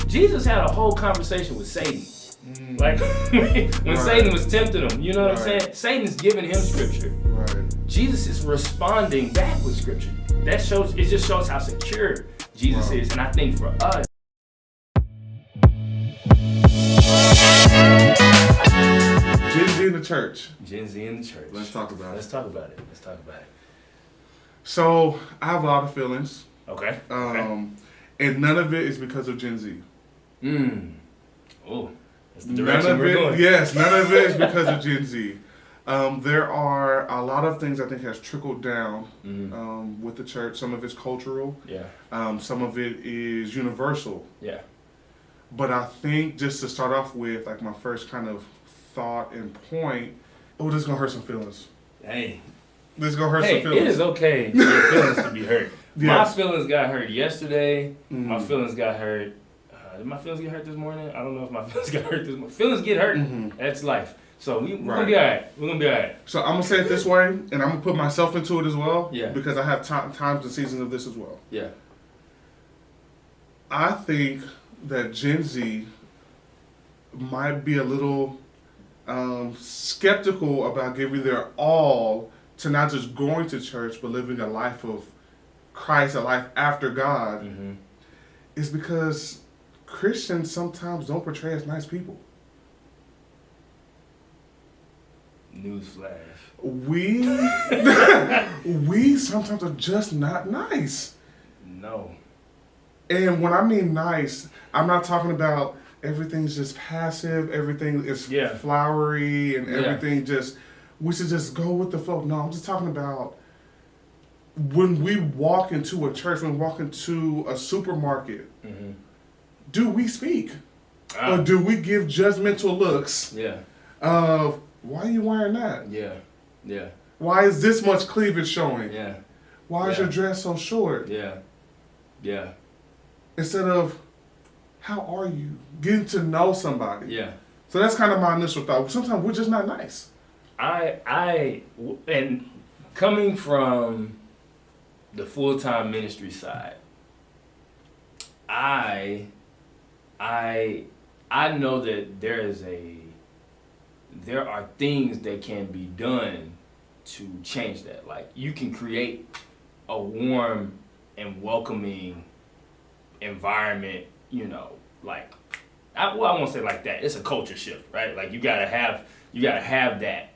Jesus had a whole conversation with Satan. Like when Satan was tempting him, you know what I'm saying? Satan's giving him scripture. Right. Jesus is responding back with scripture. It just shows how secure Jesus is. And I think for us, Gen Z in the church. Gen Z in the church. Let's talk about it. So I have a lot of feelings. Okay. And none of it is because of Gen Z. Oh, that's the direction we're going. Yes, none of it is because of Gen Z. There are a lot of things I think has trickled down with the church. Some of it's cultural. Yeah. Some of it is universal. Yeah. But I think just to start off with, like my first kind of thought and point, this is gonna hurt some feelings. Hey. This is gonna hurt some feelings. It is okay for your feelings to be hurt. Yeah. My feelings got hurt yesterday. My feelings got hurt. Did my feelings get hurt this morning? I don't know if my feelings got hurt this morning. Feelings get hurt. That's life. So we're gonna be alright. We're gonna be alright. So I'm gonna say it this way, and I'm gonna put myself into it as well. Yeah. Because I have times and seasons of this as well. Yeah. I think that Gen Z might be a little skeptical about giving their all to not just going to church, but living a life of Christ, a life after God. Is because Christians sometimes don't portray as nice people. Newsflash. We sometimes are just not nice. No. And when I mean nice, I'm not talking about everything's just passive, everything is flowery, and everything we should just go with the flow. No, I'm just talking about when we walk into a church, when we walk into a supermarket, do we speak? Or do we give judgmental looks of, why are you wearing that? Yeah. Why is this much cleavage showing? Yeah. Why is your dress so short? Yeah. Instead of, how are you? Getting to know somebody. Yeah. So that's kind of my initial thought. Sometimes we're just not nice. And coming from the full-time ministry side, I know that there are things that can be done to change that. Like, you can create a warm and welcoming environment, like, I won't say like that. It's a culture shift, right? Like, you gotta have that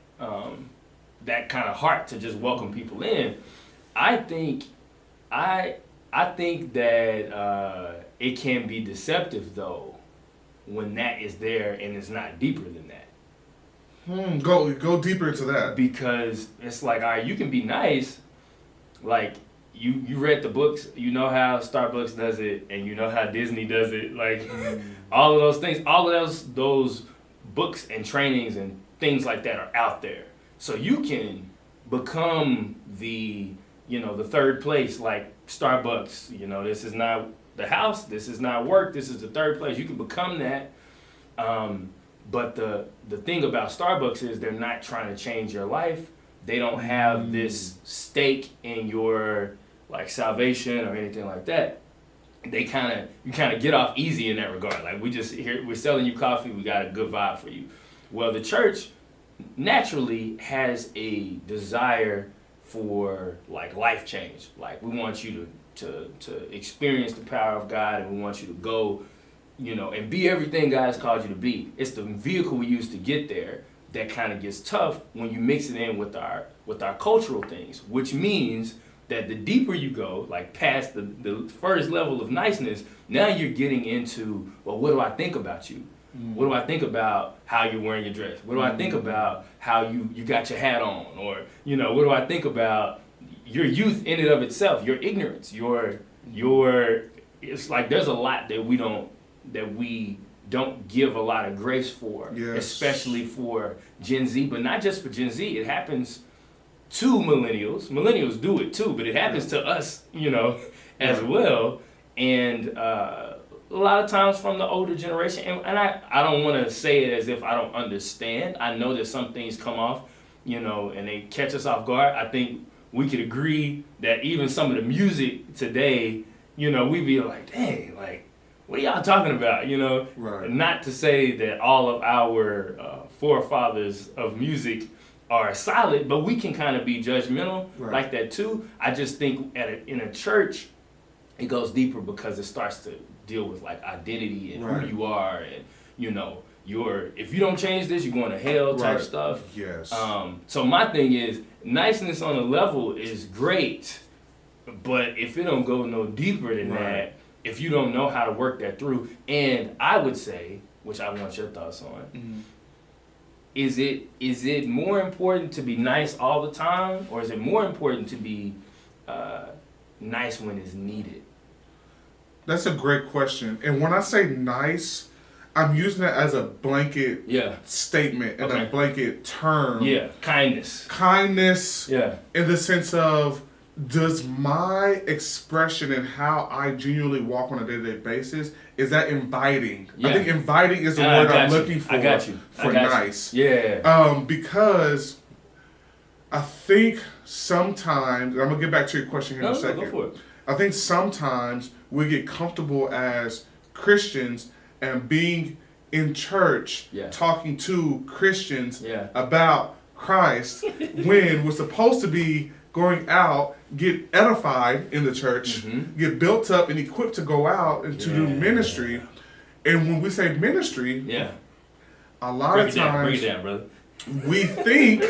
that kind of heart to just welcome people in. I think that it can be deceptive though when that is there and it's not deeper than that. Go deeper into that. Because it's like, all right, you can be nice, like you read the books, you know how Starbucks does it, and you know how Disney does it, like all of those things, all of those books and trainings and things like that are out there. So you can become the third place, like Starbucks, this is not the house, this is not work, this is the third place. You can become that. But the thing about Starbucks is they're not trying to change your life. They don't have this stake in your like salvation or anything like that. You kind of get off easy in that regard. Like, we're selling you coffee, we got a good vibe for you. Well, the church naturally has a desire for like life change. Like, we want you to experience the power of God, and we want you to go, and be everything God has called you to be. It's the vehicle we use to get there that kind of gets tough when you mix it in with our cultural things, which means that the deeper you go, like past the first level of niceness, now you're getting into, well, what do I think about you? What do I think about how you're wearing your dress? What do I think about how you got your hat on? Or, what do I think about your youth in and of itself, your ignorance, your it's like there's a lot that we don't give a lot of grace for, especially for Gen Z, but not just for Gen Z. It happens to millennials. Millennials do it too, but it happens to us, as well. And a lot of times from the older generation, and I don't want to say it as if I don't understand. I know that some things come off, and they catch us off guard. I think we could agree that even some of the music today, we'd be like, dang, like, what are y'all talking about? You know, right. Not to say that all of our forefathers of music are solid, but we can kind of be judgmental like that too. I just think in a church, it goes deeper because it starts to deal with like identity and who you are, and you know, if you don't change this, you're going to hell type stuff. Yes. So my thing is, niceness on a level is great, but if it don't go no deeper than that, if you don't know how to work that through, and I would say, which I want your thoughts on, is it more important to be nice all the time, or is it more important to be nice when it's needed? That's a great question. And when I say nice, I'm using that as a blanket statement and a blanket term. Yeah, kindness. Kindness in the sense of, does my expression and how I genuinely walk on a day-to-day basis, is that inviting? Yeah. I think inviting is the word I'm looking for. I got you. Nice. Yeah. Because I think sometimes, I'm going to get back to your question here in a second. Go for it. I think sometimes we get comfortable as Christians and being in church talking to Christians about Christ when we're supposed to be going out, get edified in the church, get built up and equipped to go out and to do ministry. And when we say ministry, a lot of times break it down, brother. We think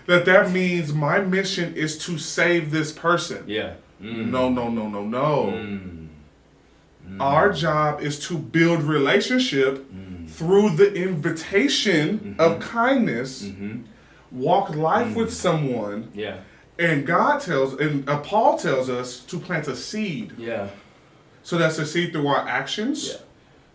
that means my mission is to save this person. Yeah. No. Our job is to build relationship through the invitation of kindness, walk life with someone. Yeah. And Paul tells us to plant a seed. Yeah. So that's a seed through our actions,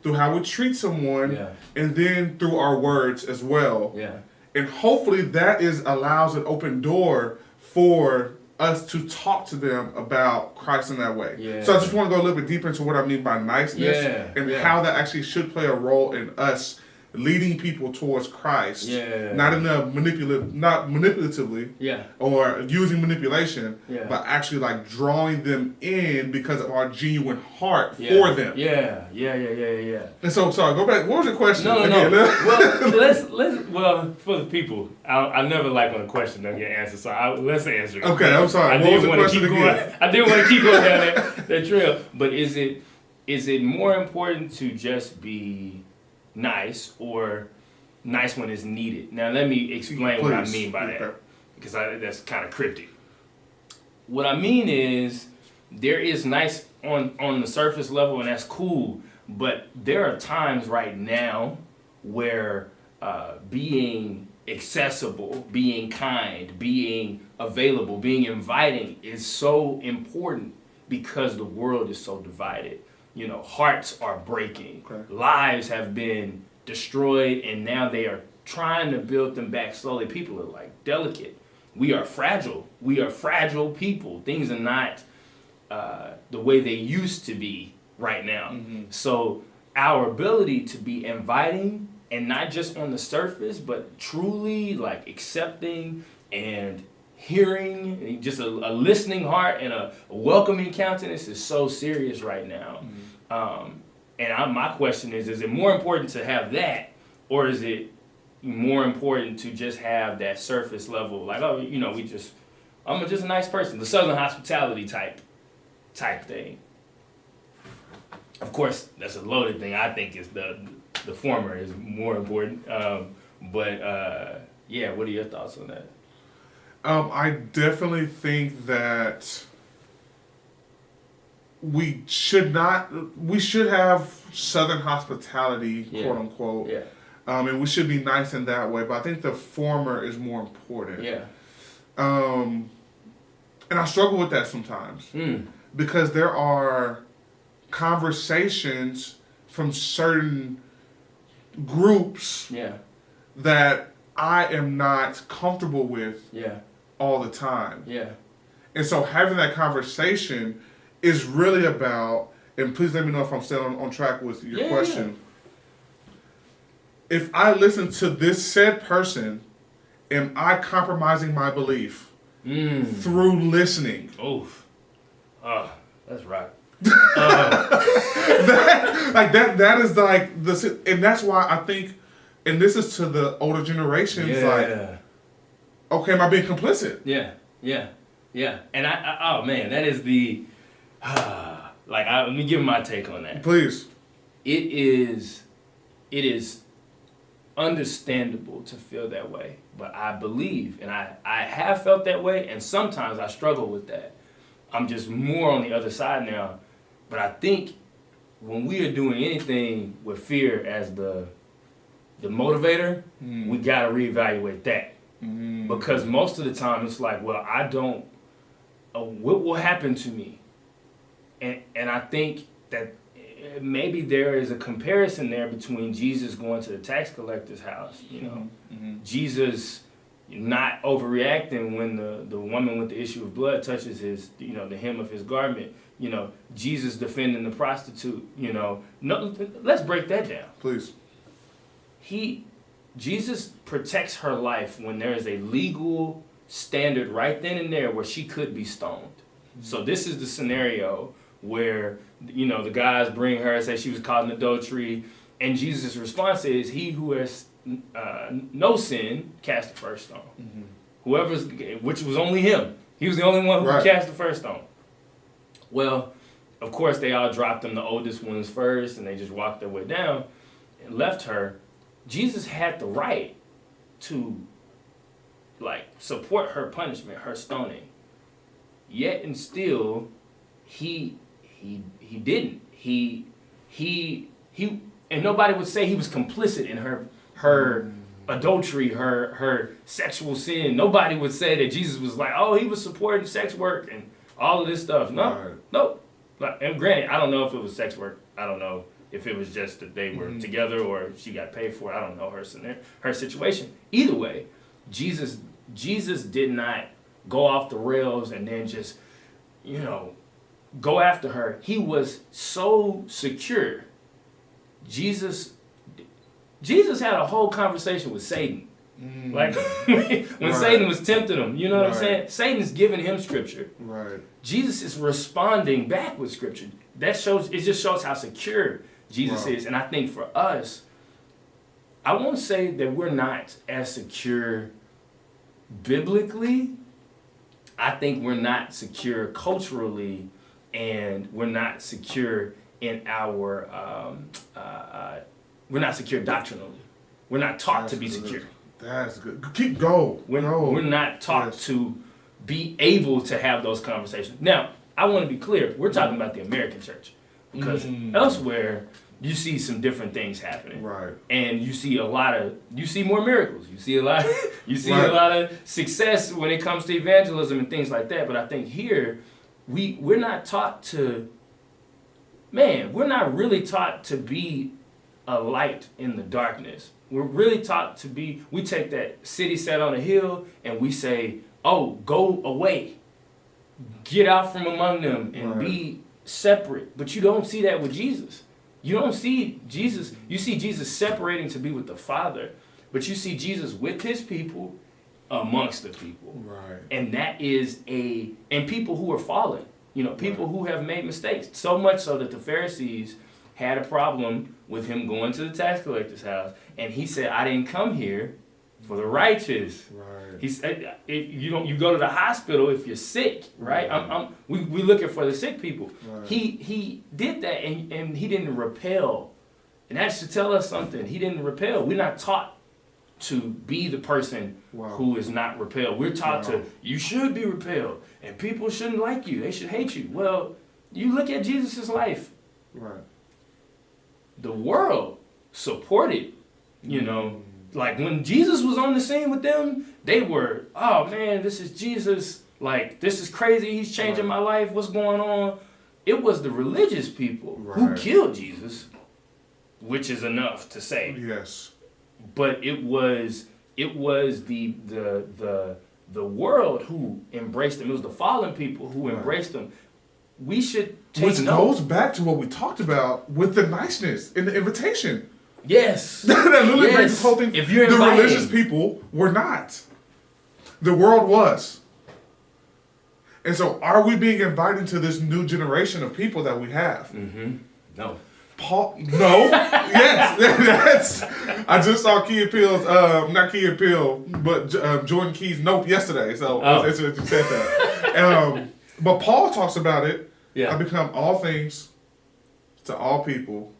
through how we treat someone, and then through our words as well. Yeah. And hopefully that allows an open door for us to talk to them about Christ in that way. Yeah. So I just want to go a little bit deeper into what I mean by niceness and how that actually should play a role in us leading people towards Christ. Not in a not manipulatively or using manipulation, but actually like drawing them in because of our genuine heart for them. Yeah. And so, sorry, go back. What was your question? No. Well, for the people, I never like when a question doesn't get answered, so let's answer it. Okay, I'm sorry. What was the question again? I didn't want to keep going down that trail. But is it more important to just be nice or nice when it's needed? Now let me explain what I mean by that, because that's kind of cryptic. What I mean is there is nice on the surface level, and that's cool, but there are times right now where being accessible, being kind, being available, being inviting is so important because the world is so divided. You know, hearts are breaking. Lives have been destroyed, and now they are trying to build them back slowly. People are like delicate. We are fragile. We are fragile people. Things are not the way they used to be right now. So our ability to be inviting, and not just on the surface, but truly like accepting and hearing, and just a listening heart and a welcoming countenance is so serious right now. And my question is it more important to have that, or is it more important to just have that surface level, like, oh, you know, I'm just a nice person, the Southern hospitality type thing? Of course, that's a loaded thing. I think it's the former is more important. But what are your thoughts on that? I definitely think that we should have Southern hospitality, quote unquote. And we should be nice in that way, but I think the former is more important. And I struggle with that sometimes. Because there are conversations from certain groups that I am not comfortable with all the time. And so having that conversation is really about, and please let me know if I'm still on track with your question. If I listen to this said person, am I compromising my belief through listening? Oof. That's right. That is like the, and that's why I think, and this is to the older generations, like, okay, am I being complicit? Yeah. And oh man, that is the, let me give my take on that. Please. It is understandable to feel that way, but I believe, and I have felt that way, and sometimes I struggle with that. I'm just more on the other side now, but I think when we are doing anything with fear as the motivator, we gotta reevaluate that. Because most of the time it's like, well, I don't, what will happen to me? And I think that maybe there is a comparison there between Jesus going to the tax collector's house, Jesus not overreacting when the woman with the issue of blood touches his, the hem of his garment, Jesus defending the prostitute, no, let's break that down. Please. Jesus protects her life when there is a legal standard right then and there where she could be stoned. So this is the scenario where, the guys bring her and say she was caught in adultery, and Jesus' response is, he who has no sin, cast the first stone. Which was only him. He was the only one who cast the first stone. Well, of course, they all dropped them, the oldest ones first, and they just walked their way down and left her. Jesus had the right to, support her punishment, her stoning. Yet and still, he didn't. He and nobody would say he was complicit in her adultery, her sexual sin. Nobody would say that Jesus was like, oh, he was supporting sex work and all of this stuff. No. And granted, I don't know if it was sex work. I don't know if it was just that they were together or she got paid for it. I don't know her situation. Either way, Jesus did not go off the rails and then just, go after her. He was so secure. Jesus had a whole conversation with Satan. When Satan was tempting him, you know what I'm saying? Satan's giving him scripture. Right. Jesus is responding back with scripture. It just shows how secure Jesus is. And I think for us, I won't say that we're not as secure biblically. I think we're not secure culturally, and we're not secure in our, we're not secure doctrinally. We're not taught to be secure. That's good. Keep going. We're not taught to be able to have those conversations. Now, I want to be clear. We're talking about the American church. Because elsewhere, you see some different things happening. Right. And you see more miracles. You see a lot of success when it comes to evangelism and things like that. But I think here, we're not taught to, we're not really taught to be a light in the darkness. We're really taught to be, we take that city set on a hill and we say, oh, go away. Get out from among them and be separate. But you don't see that with Jesus. You don't see Jesus. You see Jesus separating to be with the Father. But you see Jesus with his people, amongst the people. Right. And that is and people who are fallen. People who have made mistakes. So much so that the Pharisees had a problem with him going to the tax collector's house. And he said, I didn't come here for the righteous. Right. He said, you go to the hospital if you're sick, right? We looking for the sick people. Right. He did that and he didn't repel. And that should tell us something. He didn't repel. We're not taught to be the person who is not repelled. We're taught you should be repelled. And people shouldn't like you. They should hate you. Well, you look at Jesus' life. Right. The world supported, like when Jesus was on the scene with them, they were, oh man, this is Jesus. Like, this is crazy. He's changing my life. What's going on? It was the religious people who killed Jesus, which is enough to say. Yes. But it was the world who embraced him. It was the fallen people who embraced him. We should take note. Goes back to what we talked about with the niceness and the invitation. Yes. That literally brings this whole thing. If you're the inviting, religious people were not. The world was. And so, are we being invited to this new generation of people that we have? Mm-hmm. No. Paul, no, yes, that's. I just saw Key and Peele's, not Key and Peele, but Jordan Key's note yesterday. So that's what you said that. But Paul talks about it. Yeah. I become all things to all people,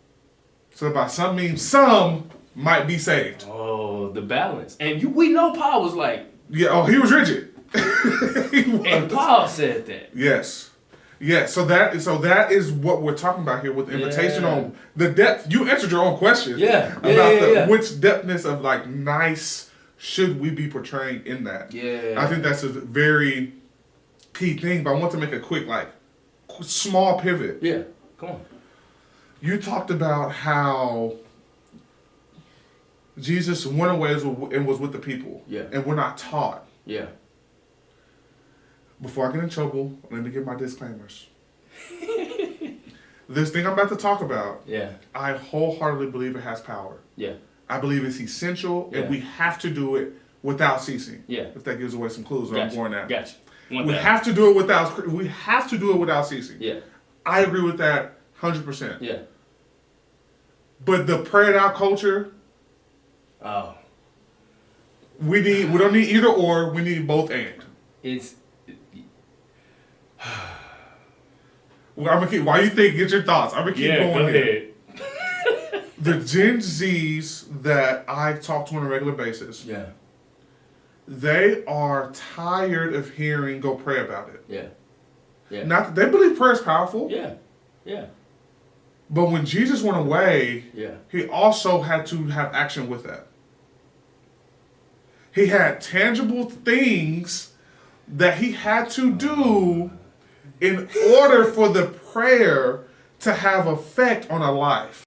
so by some means some might be saved. Oh, the balance, and we know Paul was like, yeah. Oh, he was rigid. And Paul said that. Yes. Yeah, so that is what we're talking about here with the invitation on the depth. You answered your own question. Yeah. About which depthness of like nice should we be portraying in that. Yeah. I think that's a very key thing, but I want to make a quick small pivot. Yeah, come on. You talked about how Jesus went away and was with the people. Yeah. And we're not taught. Yeah. Before I get in trouble, let me give my disclaimers. This thing I'm about to talk about, I wholeheartedly believe it has power. Yeah. I believe it's essential, and we have to do it without ceasing. Yeah. If that gives away some clues where I'm going at. Gotcha. We have to do it without ceasing. Yeah. I agree with that 100%. Yeah. But the prayed out culture, we don't need either or, we need both and. I'm gonna keep. Why you think? Get your thoughts. I'm gonna keep going. Go here. The Gen Zs that I talk to on a regular basis, they are tired of hearing "Go pray about it." Yeah. Not that they believe prayer is powerful. Yeah. But when Jesus went away, he also had to have action with that. He had tangible things that he had to do in order for the prayer to have effect on a life.